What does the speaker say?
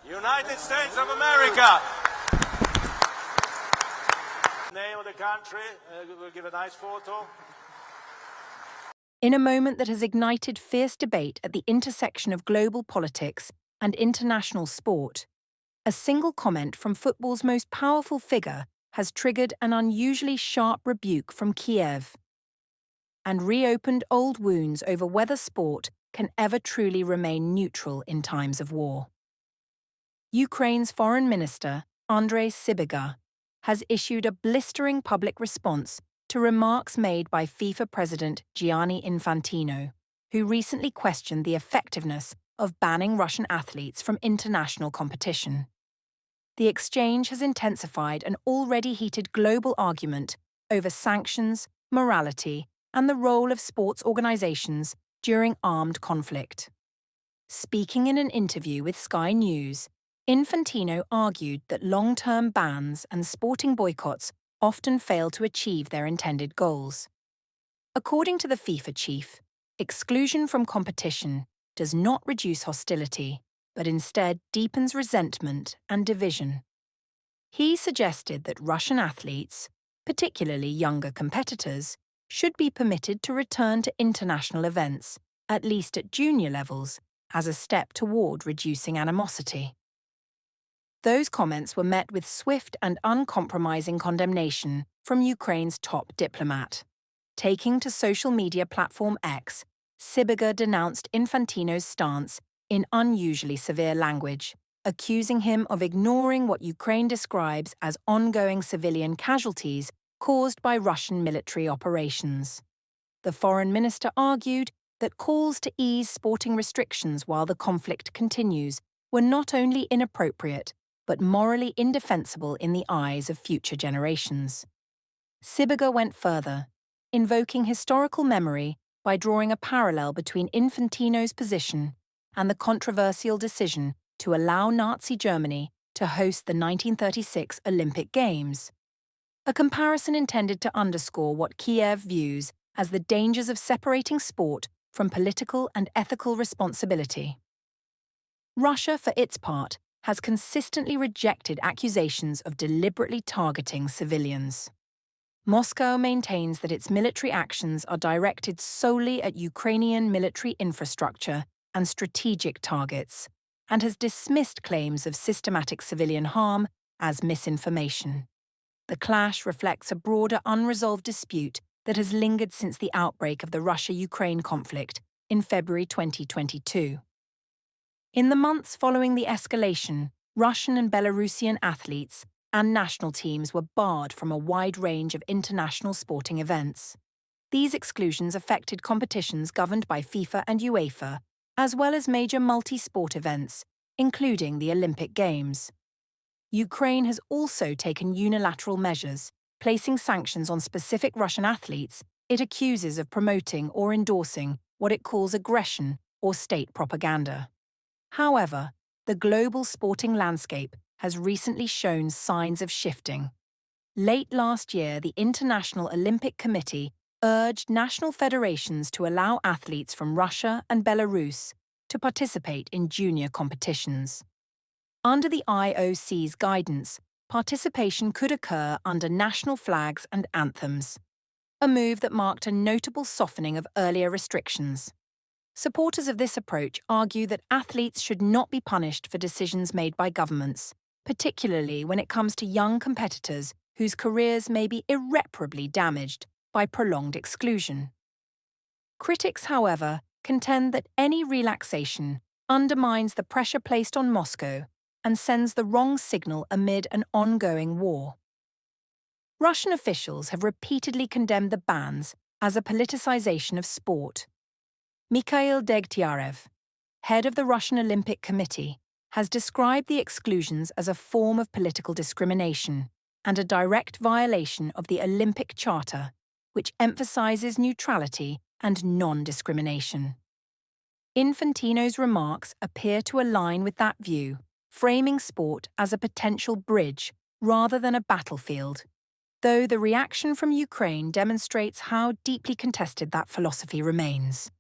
United States of America. Name of the country, we'll give a nice photo. In a moment that has ignited fierce debate at the intersection of global politics and international sport, a single comment from football's most powerful figure has triggered an unusually sharp rebuke from Kiev and reopened old wounds over whether sport can ever truly remain neutral in times of war. Ukraine's Foreign Minister, Andrei Sybiga, has issued a blistering public response to remarks made by FIFA President Gianni Infantino, who recently questioned the effectiveness of banning Russian athletes from international competition. The exchange has intensified an already heated global argument over sanctions, morality, and the role of sports organizations during armed conflict. Speaking in an interview with Sky News, Infantino argued that long-term bans and sporting boycotts often fail to achieve their intended goals. According to the FIFA chief, exclusion from competition does not reduce hostility, but instead deepens resentment and division. He suggested that Russian athletes, particularly younger competitors, should be permitted to return to international events, at least at junior levels, as a step toward reducing animosity. Those comments were met with swift and uncompromising condemnation from Ukraine's top diplomat. Taking to social media platform X, Sybiga denounced Infantino's stance in unusually severe language, accusing him of ignoring what Ukraine describes as ongoing civilian casualties caused by Russian military operations. The foreign minister argued that calls to ease sporting restrictions while the conflict continues were not only inappropriate, but morally indefensible in the eyes of future generations. Sybiga went further, invoking historical memory by drawing a parallel between Infantino's position and the controversial decision to allow Nazi Germany to host the 1936 Olympic Games, a comparison intended to underscore what Kiev views as the dangers of separating sport from political and ethical responsibility. Russia, for its part, has consistently rejected accusations of deliberately targeting civilians. Moscow maintains that its military actions are directed solely at Ukrainian military infrastructure and strategic targets, and has dismissed claims of systematic civilian harm as misinformation. The clash reflects a broader unresolved dispute that has lingered since the outbreak of the Russia-Ukraine conflict in February 2022. In the months following the escalation, Russian and Belarusian athletes and national teams were barred from a wide range of international sporting events. These exclusions affected competitions governed by FIFA and UEFA, as well as major multi-sport events, including the Olympic Games. Ukraine has also taken unilateral measures, placing sanctions on specific Russian athletes it accuses of promoting or endorsing what it calls aggression or state propaganda. However, the global sporting landscape has recently shown signs of shifting. Late last year, the International Olympic Committee urged national federations to allow athletes from Russia and Belarus to participate in junior competitions. Under the IOC's guidance, participation could occur under national flags and anthems, a move that marked a notable softening of earlier restrictions. Supporters of this approach argue that athletes should not be punished for decisions made by governments, particularly when it comes to young competitors whose careers may be irreparably damaged by prolonged exclusion. Critics, however, contend that any relaxation undermines the pressure placed on Moscow and sends the wrong signal amid an ongoing war. Russian officials have repeatedly condemned the bans as a politicization of sport. Mikhail Degtyarev, head of the Russian Olympic Committee, has described the exclusions as a form of political discrimination and a direct violation of the Olympic Charter, which emphasizes neutrality and non-discrimination. Infantino's remarks appear to align with that view, framing sport as a potential bridge rather than a battlefield, though the reaction from Ukraine demonstrates how deeply contested that philosophy remains.